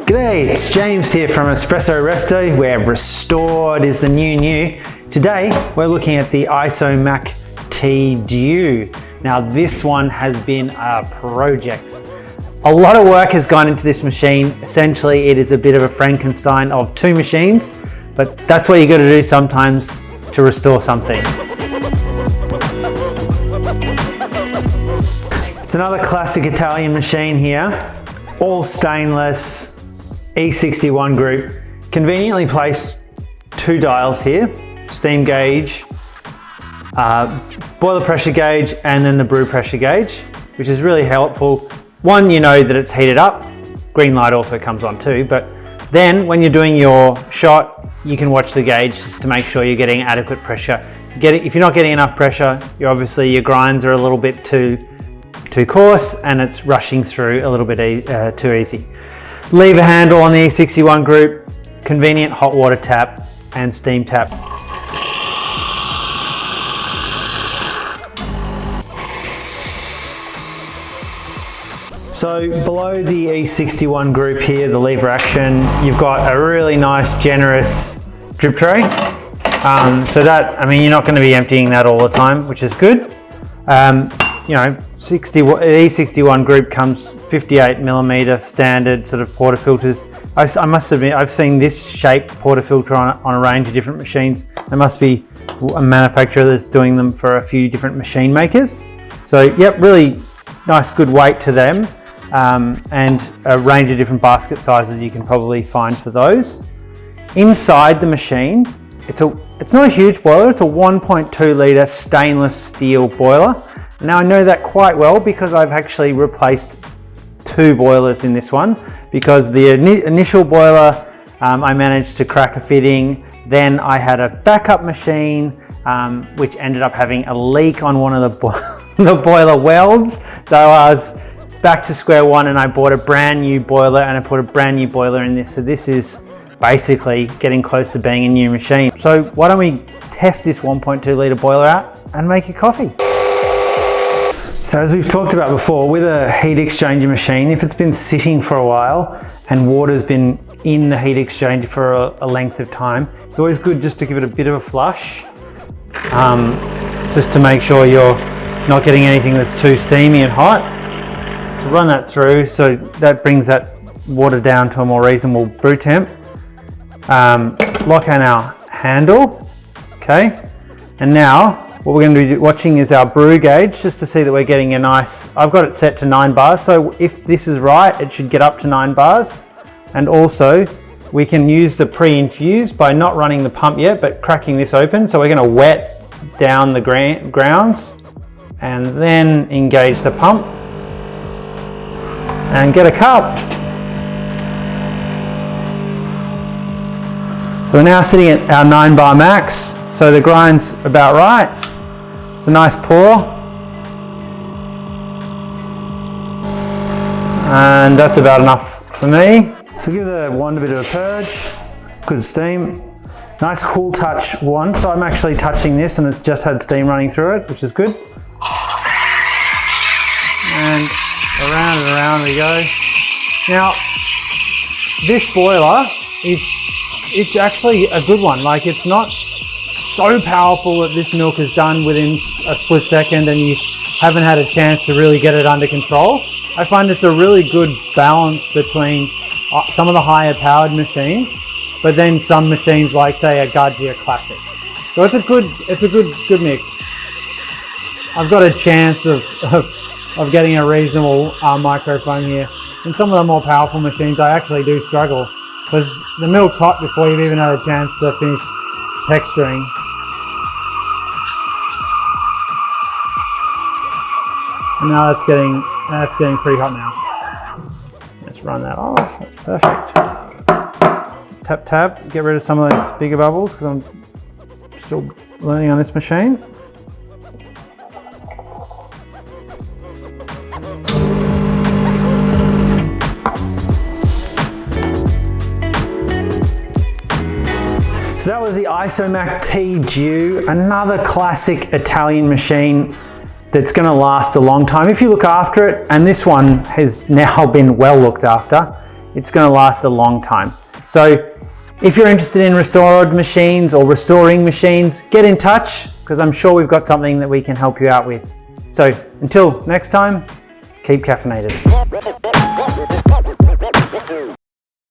G'day, it's James here from Espresso Resto, where restored is the new. Today, we're looking at the Isomac Tea Due. Now this one has been a project. A lot of work has gone into this machine. Essentially, it is a bit of a Frankenstein of two machines, but that's what you got to do sometimes to restore something. It's another classic Italian machine here, all stainless, E61 group, conveniently placed two dials here, steam gauge, boiler pressure gauge, and then the brew pressure gauge, which is really helpful. One, you know that it's heated up. Green light also comes on too, but then when you're doing your shot, you can watch the gauge just to make sure you're getting adequate pressure. If you're not getting enough pressure, your grinds are a little bit too coarse and it's rushing through a little bit too easy. Lever handle on the E61 group, convenient hot water tap and steam tap. So below the E61 group here, the lever action, you've got a really nice, generous drip tray. So that, I mean, you're not going to be emptying that all the time, which is good. E61 group comes 58 millimeter standard sort of portafilters. I must admit, I've seen this shape portafilter on a range of different machines. There must be a manufacturer that's doing them for a few different machine makers. So, yep, really nice, good weight to them. And a range of different basket sizes you can probably find for those. Inside the machine, it's not a huge boiler, it's a 1.2 litre stainless steel boiler. Now I know that quite well because I've actually replaced two boilers in this one, because the initial boiler, I managed to crack a fitting. Then I had a backup machine, which ended up having a leak on one of the boiler welds. So I was back to square one and I bought a brand new boiler and I put a brand new boiler in this. So this is basically getting close to being a new machine. So why don't we test this 1.2 litre boiler out and make a coffee? So as we've talked about before, with a heat exchanger machine, if it's been sitting for a while and water's been in the heat exchanger for a length of time, it's always good just to give it a bit of a flush, just to make sure you're not getting anything that's too steamy and hot. So run that through, so that brings that water down to a more reasonable brew temp. Lock in our handle, okay? And now what we're going to be watching is our brew gauge, just to see that we're getting a nice, I've got it set to 9 bars, so if this is right, it should get up to 9 bars. And also, we can use the pre-infuse by not running the pump yet, but cracking this open. So we're going to wet down the grounds and then engage the pump and get a cup. So we're now sitting at our 9 bar max, so the grind's about right. It's a nice pour. And that's about enough for me. So give the wand a bit of a purge, good steam. Nice cool touch wand, so I'm actually touching this and it's just had steam running through it, which is good. And around we go. Now, this boiler it's actually a good one. Like, it's not so powerful that this milk is done within a split second and you haven't had a chance to really get it under control. I find it's a really good balance between some of the higher powered machines, but then some machines like, say, a Gaggia Classic. So it's a good mix. I've got a chance of getting a reasonable microphone here. In some of the more powerful machines, I actually do struggle because the milk's hot before you've even had a chance to finish texturing. And now that's getting pretty hot now. Let's run that off. That's perfect. Tap, get rid of some of those bigger bubbles because I'm still learning on this machine. So that was the Isomac Tea Due, another classic Italian machine that's going to last a long time if you look after it, and this one has now been well looked after. It's going to last a long time. So if you're interested in restored machines or restoring machines, get in touch, because I'm sure we've got something that we can help you out with. So until next time, keep caffeinated.